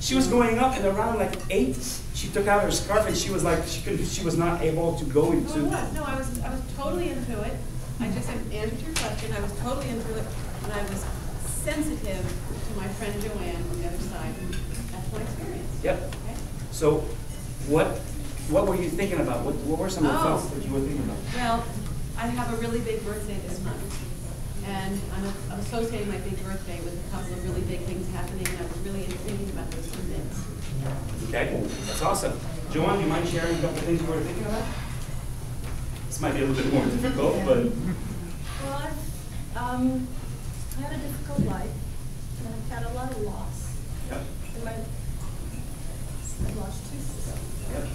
She was going up, and around like 8, she took out her scarf, and she was like, she was not able to go into. No, I was totally into it. I just answered your question. I was totally into it, and I was sensitive to my friend Joanne on the other side. That's my experience. Yep. Okay? So, what were you thinking about? What were some of the thoughts that you were thinking about? Well, I have a really big birthday this month, and I'm associating my big birthday with a couple of really big things happening, and I was really thinking about those two things. Okay, that's awesome. Joanne, do you mind sharing a couple of things you were thinking about? This might be a little bit more difficult, but... Well, I had a difficult life, and I've had a lot of loss. Yep. And I've lost 2 sisters. Yep.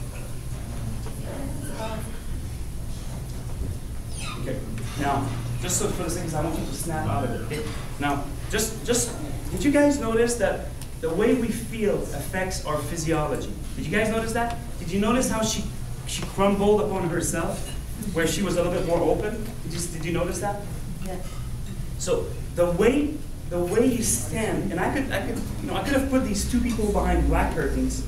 Okay. Now, just so for the things, I want you to snap out of it. Okay? Now, just did you guys notice that the way we feel affects our physiology? Did you guys notice that? Did you notice how she crumbled upon herself, where she was a little bit more open? Did you notice that? Yes. So the way you stand, and I could have put these 2 people behind black curtains,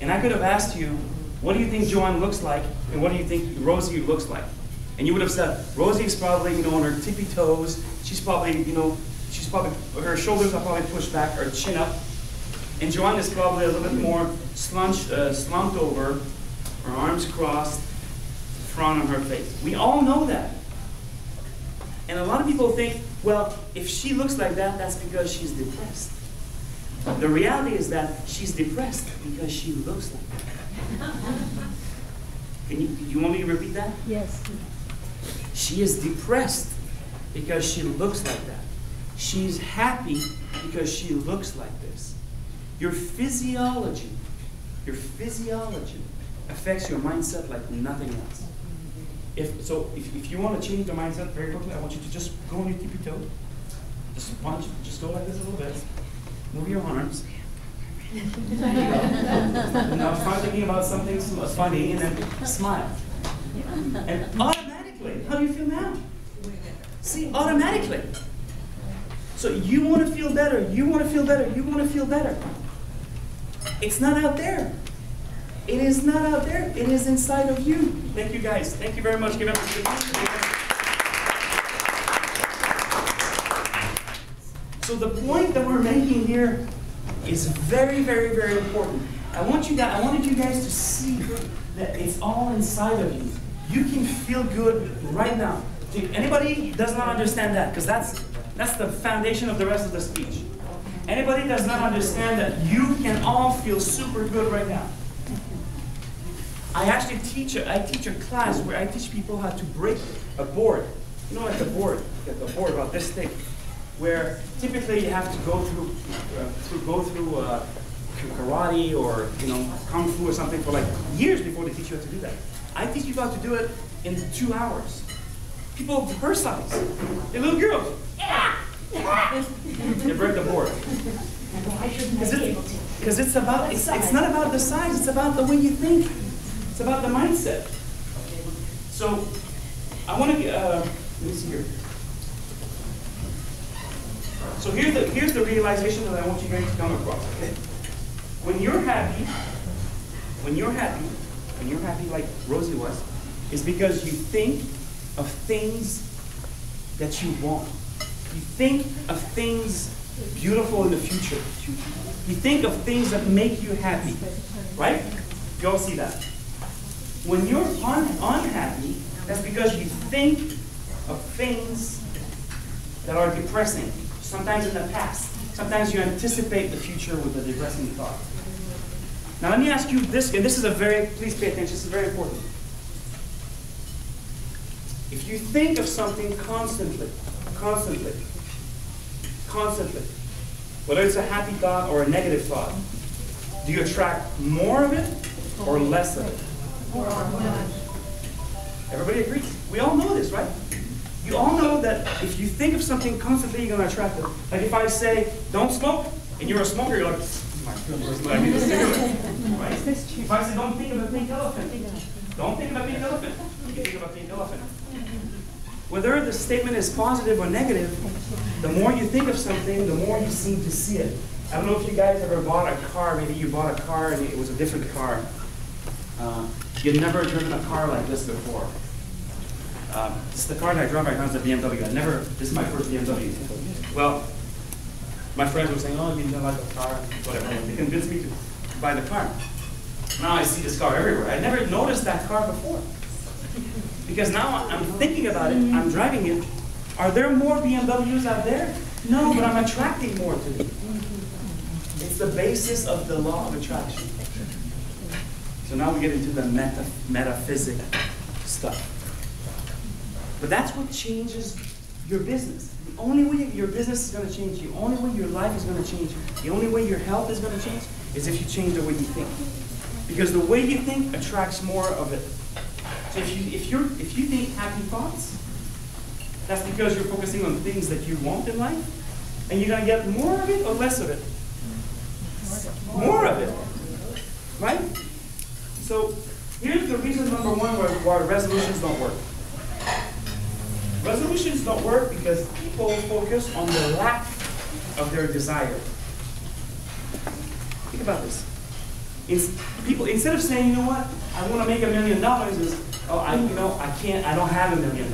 and I could have asked you, what do you think Joanne looks like, and what do you think Rosie looks like? And you would have said, Rosie's probably, on her tippy toes. She's probably, her shoulders are probably pushed back, her chin up. And Joanne is probably a little bit more slumped over, her arms crossed, frown on her face. We all know that. And a lot of people think, well, if she looks like that, that's because she's depressed. The reality is that she's depressed because she looks like that. Do you want me to repeat that? Yes. She is depressed because she looks like that. She's happy because she looks like this. Your physiology affects your mindset like nothing else. If you want to change the mindset very quickly, I want you to just go on your tippy toe. Just go like this a little bit. Move your arms. Now start thinking about something funny and then smile. And automatically, how do you feel now? See, automatically. So you want to feel better, you want to feel better, you want to feel better. It's not out there. It is not out there. It is inside of you. Thank you guys. Thank you very much. Give it up. So the point that we're making here is very, very, very important. I wanted you guys to see that it's all inside of you. You can feel good right now. Anybody does not understand that? Because that's the foundation of the rest of the speech. Anybody does not understand that you can all feel super good right now? I teach a class where I teach people how to break a board. You know, like the board about this thick, where typically you have to go through karate or kung fu or something for like years before they teach you how to do that. I teach you how to do it in 2 hours. People of her size, the little girls, they break the board. Why shouldn't I be able to? Because it's not about the size, it's about the way you think. It's about the mindset. So, I want to let me see here. So here's the realization that I want you guys to come across. Okay? When you're happy like Rosie was, is because you think of things that you want. You think of things beautiful in the future. You think of things that make you happy, right? You all see that. When you're unhappy, that's because you think of things that are depressing. Sometimes in the past. Sometimes you anticipate the future with a depressing thought. Now let me ask you this, and this is please pay attention, this is very important. If you think of something constantly, whether it's a happy thought or a negative thought, do you attract more of it or less of it? Everybody agrees? We all know this, right? You all know that if you think of something constantly, you're going to attract it. Like if I say, don't smoke, and you're a smoker, you're like, oh my goodness, I need a cigarette. Right? If I say, don't think of a pink elephant, don't think of a pink elephant, you think of a pink elephant. Whether the statement is positive or negative, the more you think of something, the more you seem to see it. I don't know if you guys ever bought a car. Maybe you bought a car and it was a different car. You'd never driven a car like this before. This is the car that I drive right now. It's a BMW. This is my first BMW. Well, my friends were saying, oh, you don't like the car, whatever. They convinced me to buy the car. Now I see this car everywhere. I never noticed that car before. Because now I'm thinking about it, I'm driving it. Are there more BMWs out there? No, but I'm attracting more to it. It's the basis of the law of attraction. So now we get into the metaphysic stuff. But that's what changes your business. The only way your business is going to change, the only way your life is going to change, the only way your health is going to change is if you change the way you think. Because the way you think attracts more of it. So if you think happy thoughts, that's because you're focusing on things that you want in life, and you're going to get more of it or less of it. More of it, right? So here's the reason number one why resolutions don't work. Resolutions don't work because people focus on the lack of their desire. Think about this. People, instead of saying, you know what, I want to make $1 million, is, oh, I don't have $1 million.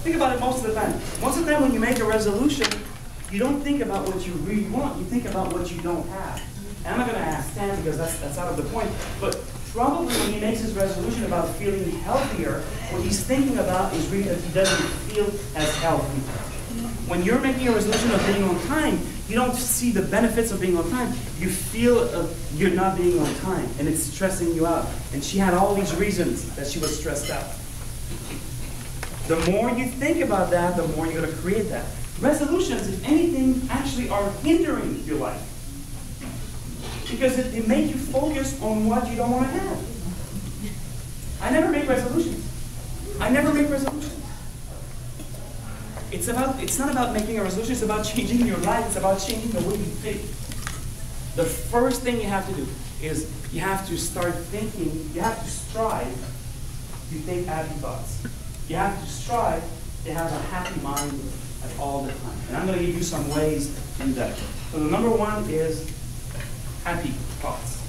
Think about it most of the time. Most of the time when you make a resolution, you don't think about what you really want, you think about what you don't have. And I'm not going to ask Stan because that's out of the point, but probably when he makes his resolution about feeling healthier, what he's thinking about is really that he doesn't feel as healthy. When you're making a resolution of being on time, you don't see the benefits of being on time. You feel you're not being on time, and it's stressing you out. And she had all these reasons that she was stressed out. The more you think about that, the more you're going to create that. Resolutions, if anything, actually are hindering your life. Because it make you focus on what you don't want to have. I never make resolutions. I never make resolutions. It's not about making a resolution, it's about changing your life, it's about changing the way you think. The first thing you have to do is you have to start thinking, you have to strive to think happy thoughts. You have to strive to have a happy mind at all the time. And I'm going to give you some ways to do that. So the number one is happy thoughts.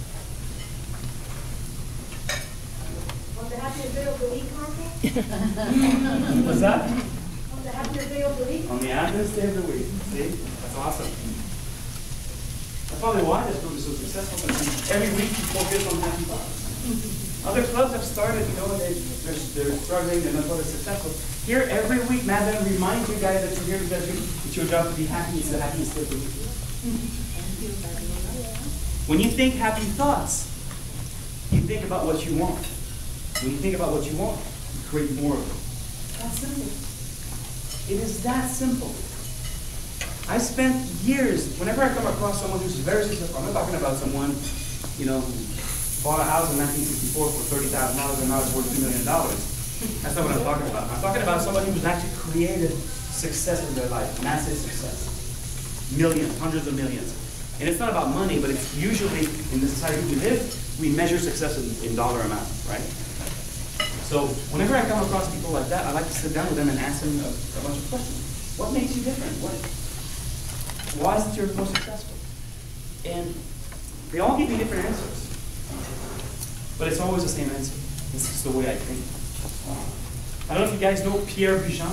On the happiest day of the week, Uncle? What's that? On the happiest day of the week? On the happiest day of the week. See? That's awesome. That's probably why this group is so successful. Every week you focus on happy thoughts. Other clubs have started, you know, they're struggling, they're not always successful. Here, every week, Madeleine reminds you guys that you're here because it's your job to be happy. It's the happiest day of the week. When you think happy thoughts, you think about what you want. When you think about what you want, you create more of it. That's simple. It is that simple. I spent years, whenever I come across someone who's very successful, I'm not talking about someone, you know, who bought a house in 1964 for $30,000 and now it's worth $2 million. That's not what I'm talking about. I'm talking about somebody who's actually created success in their life, massive success. Millions, hundreds of millions. And it's not about money, but it's usually, in the society we live, we measure success in dollar amount, right? So whenever I come across people like that, I like to sit down with them and ask them a bunch of questions. What makes you different? Why is it you're more successful? And they all give me different answers. But it's always the same answer. This is the way I think. I don't know if you guys know Pierre Bouchon.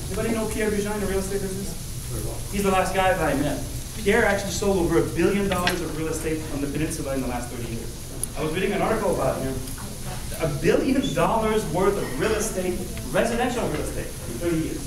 Anybody know Pierre Bouchon in the real estate business? He's the last guy that I met. Pierre actually sold over $1 billion of real estate on the Peninsula in the last 30 years. I was reading an article about him. $1 billion worth of real estate, residential real estate, in 30 years.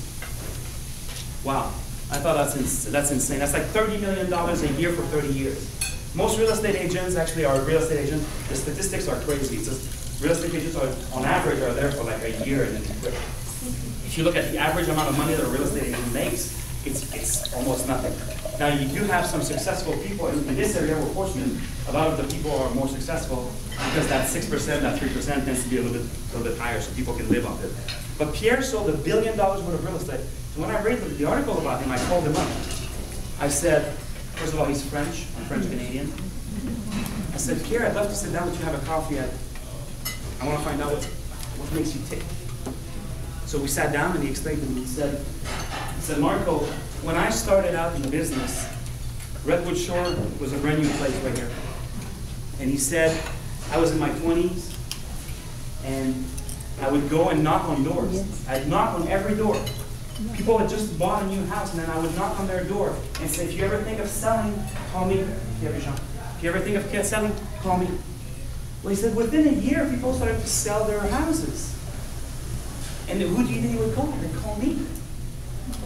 Wow. I thought that's insane. That's like $30 million a year for 30 years. Most real estate agents actually are real estate agents. The statistics are crazy. It's just, real estate agents are, on average, are there for like a year and then they quit. If you look at the average amount of money that a real estate agent makes, it's almost nothing. Now you do have some successful people in this area. We're fortunate. A lot of the people are more successful because that 6%, that 3% tends to be a little bit higher, so people can live off it. But Pierre sold $1 billion worth of real estate. So when I read the article about him, I called him up. I said, first of all, he's French. I'm French-Canadian. I said, Pierre, I'd love to sit down with you, have a coffee. I want to find out what makes you tick. So we sat down and he explained to me. He said, Marco, when I started out in the business, Redwood Shore was a brand new place right here. And he said, I was in my 20s, and I would go and knock on doors. I'd knock on every door. People had just bought a new house, and then I would knock on their door and say, if you ever think of selling, call me. If you ever think of selling, call me. Well, he said, within a year, people started to sell their houses. And who do you think he would call? They'd call me.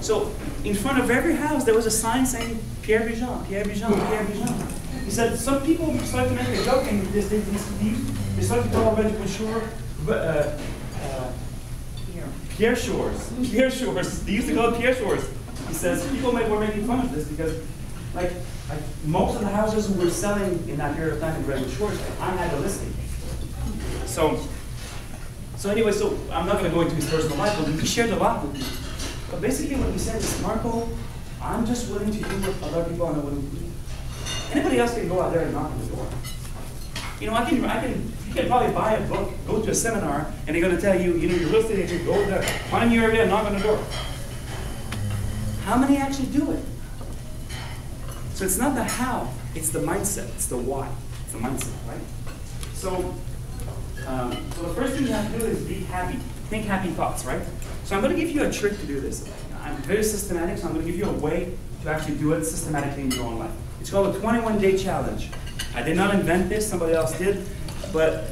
So in front of every house, there was a sign saying, Pierre Bijan, Pierre Bijan, Pierre Bijan. He said, some people started to make a joke, and they started to call Redwood Shore Pierre Shores. Pierre Shores. They used to call it Pierre Shores. He says, people were making fun of this because like most of the houses who were selling in that period of time in Redwood Shores, I had a listing. So anyway, so I'm not going to go into his personal life, but he shared a lot with me. But basically what he said is, Marco, I'm just willing to do what other people are not willing to do. Anybody else can go out there and knock on the door. You know, you can probably buy a book, go to a seminar, and they're going to tell you, you know, your real estate agent, go there, find your area, and knock on the door. How many actually do it? So it's not the how, it's the mindset, it's the why. It's the mindset, right? So the first thing you have to do is be happy. Think happy thoughts, right? So I'm going to give you a trick to do this. I'm very systematic, so I'm going to give you a way to actually do it systematically in your own life. It's called a 21-day challenge. I did not invent this, somebody else did, but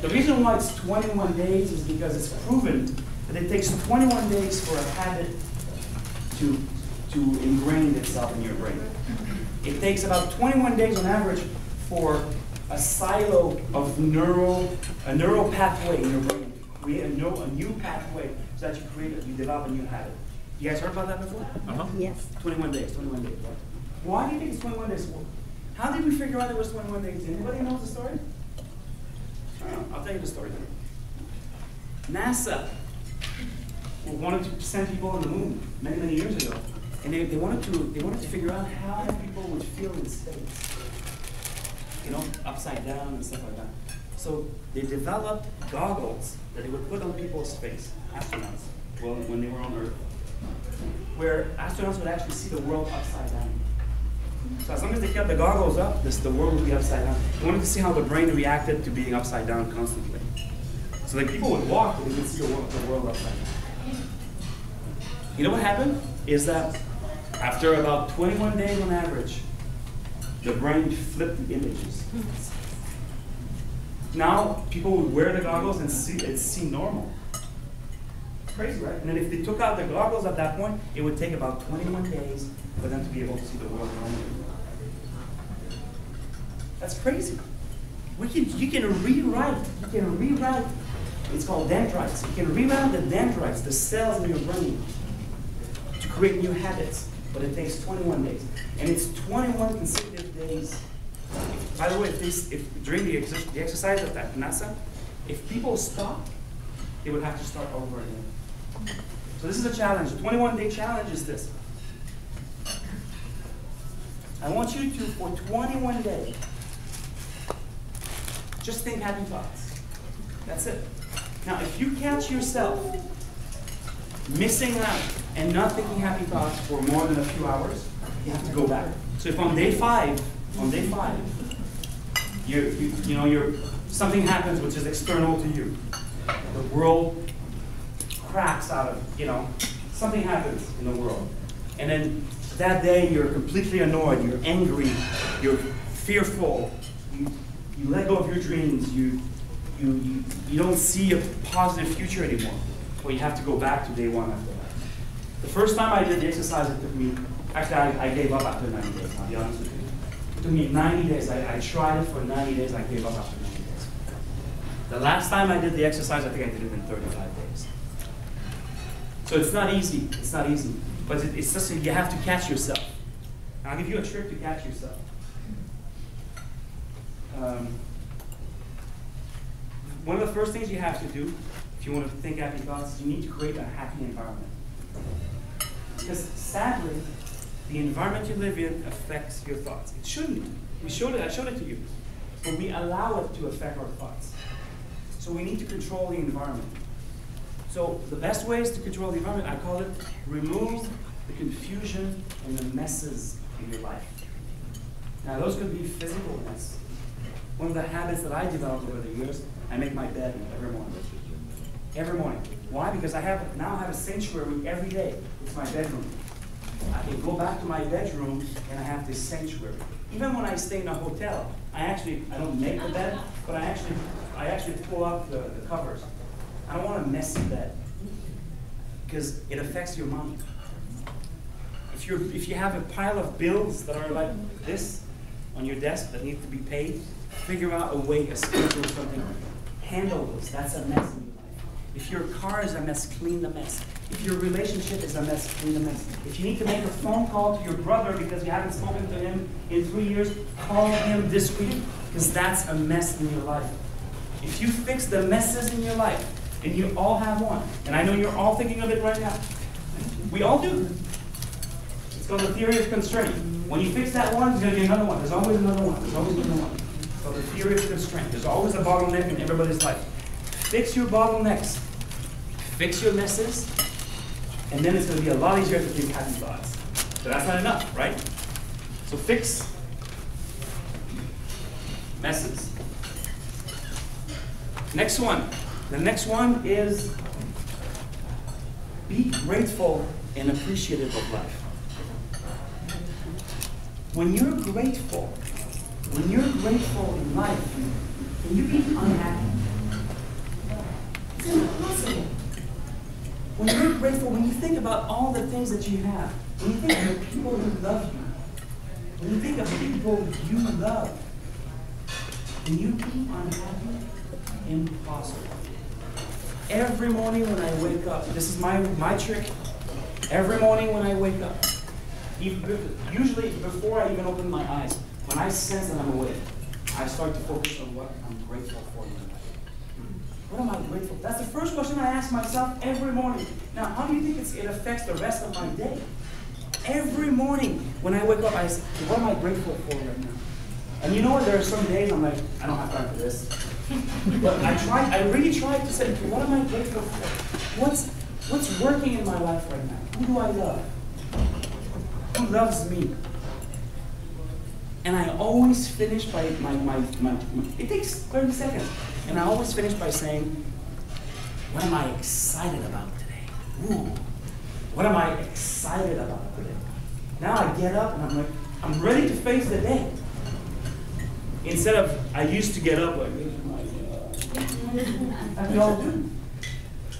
the reason why it's 21 days is because it's proven that it takes 21 days for a habit to ingrain itself in your brain. It takes about 21 days on average for a silo of a neural pathway in your brain to create a new pathway so that you develop a new habit. You guys heard about that before? Yes. 21 days, right? Why do you think it's 21 days? How did we figure out it was 21 days? Anybody knows the story? I'll tell you the story then. NASA wanted to send people on the moon many, many years ago. And they wanted to figure out how people would feel in space. You know, upside down and stuff like that. So they developed goggles that they would put on people's face, astronauts, when they were on Earth, where astronauts would actually see the world upside down. So as long as they kept the goggles up, the world would be upside down. They wanted to see how the brain reacted to being upside down constantly. So like people would walk and they would see the world upside down. You know what happened? Is that after about 21 days on average, the brain flipped the images. Now people would wear the goggles and see normal. Crazy, right? And then if they took out the goggles at that point, it would take about 21 days for them to be able to see the world normally. That's crazy. You can rewrite, it's called dendrites. You can rewrite the dendrites, the cells in your brain, to create new habits, but it takes 21 days. And it's 21 consecutive days. By the way, if during the exercise at NASA, if people stopped, they would have to start over again. So this is a challenge. The 21-day challenge is this. I want you to, for 21 days, just think happy thoughts. That's it. Now, if you catch yourself missing out and not thinking happy thoughts for more than a few hours, you have to go back. So if on day five, something happens which is external to you, the world cracks out of, something happens in the world, and then that day you're completely annoyed, you're angry, you're fearful, you let go of your dreams, you don't see a positive future anymore. Well, you have to go back to day one after that. The first time I did the exercise, it took me, actually I gave up after 90 days, I'll be honest with you. It took me 90 days, I tried it for 90 days, I gave up after 90 days. The last time I did the exercise, I think I did it in 35 days. So it's not easy, but it's just you have to catch yourself. And I'll give you a trick to catch yourself. One of the first things you have to do, if you want to think happy thoughts, you need to create a happy environment. Because sadly, the environment you live in affects your thoughts. It shouldn't. I showed it to you. But we allow it to affect our thoughts. So we need to control the environment. So the best ways to control the environment, I call it remove the confusion and the messes in your life. Now those could be physical mess. One of the habits that I developed over the years, I make my bed every morning. Every morning. Why? Because I now have a sanctuary every day. It's my bedroom. I can go back to my bedroom and I have this sanctuary. Even when I stay in a hotel, I don't make the bed, but I actually pull up the covers. I don't want a messy bed because it affects your mind. If you have a pile of bills that are like this on your desk that need to be paid, figure out a way, a schedule, something. Handle those. That's a mess in your life. If your car is a mess, clean the mess. If your relationship is a mess, clean the mess. If you need to make a phone call to your brother because you haven't spoken to him in 3 years, call him this week because that's a mess in your life. If you fix the messes in your life, and you all have one, and I know you're all thinking of it right now. We all do. It's called the theory of constraint. When you fix that one, there's going to be another one. There's always another one. There's always another one. It's called the theory of constraint. There's always a bottleneck in everybody's life. Fix your bottlenecks. Fix your messes. And then it's going to be a lot easier to think happy thoughts. So that's not enough, right? So fix messes. Next one. The next one is be grateful and appreciative of life. When you're grateful in life, can you be unhappy? It's impossible. When you're grateful, when you think about all the things that you have, when you think of the people who love you, when you think of the people you love, can you be unhappy? Impossible. Every morning when I wake up, this is my trick. Every morning when I wake up, usually before I even open my eyes, when I sense that I'm awake, I start to focus on what I'm grateful for in life. What am I grateful for? That's the first question I ask myself every morning. Now, how do you think it affects the rest of my day? Every morning when I wake up, I say, what am I grateful for right now? And you know what? There are some days I'm like, I don't have time for this. But I really tried to say, what am I grateful for? What's working in my life right now? Who do I love? Who loves me? And I always finish by it takes 30 seconds. And I always finish by saying, what am I excited about today? Ooh, what am I excited about today? Now I get up and I'm like, I'm ready to face the day. Instead of, I used to get up like, and we all do.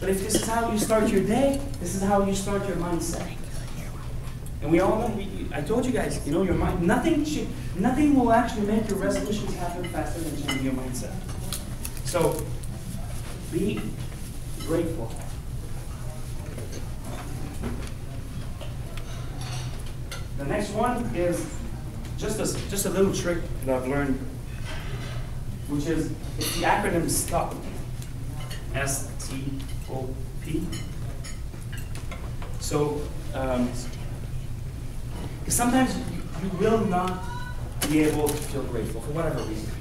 But if this is how you start your day, this is how you start your mindset. And we all know, I told you guys, you know, your mind, nothing will actually make your resolutions happen faster than changing your mindset. So, be grateful. The next one is just a little trick that I've learned, which is, it's the acronym STOP. S-T-O-P. So, sometimes you will not be able to feel grateful for whatever reason.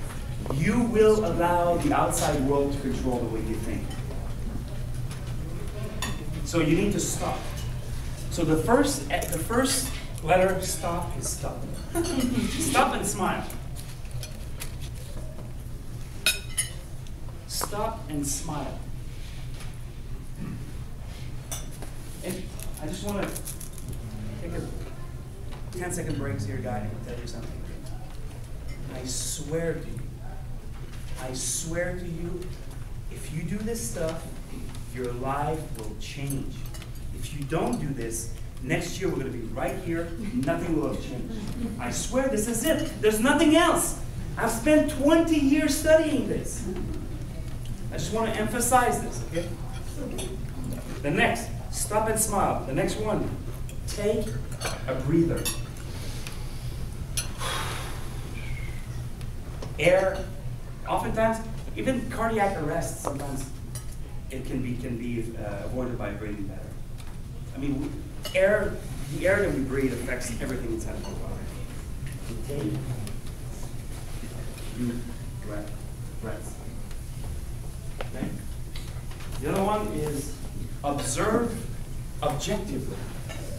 You will allow the outside world to control the way you think. So you need to stop. So the first letter, stop, is stop. Stop and smile. Stop and smile. And I just want to take a 10-second break here, guy, and tell you something. I swear to you, if you do this stuff, your life will change. If you don't do this, next year we're going to be right here, nothing will have changed. I swear this is it. There's nothing else. I've spent 20 years studying this. I just want to emphasize this, okay? The next, stop and smile. The next one, take a breather. Air, oftentimes, even cardiac arrest, sometimes it can be avoided by breathing better. I mean, the air that we breathe affects everything inside of our body. Take deep breaths. Okay? The other one is observe objectively.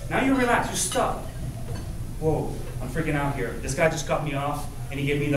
Now you relax, you stop. whoa, I'm freaking out here. This guy just cut me off, and he gave me the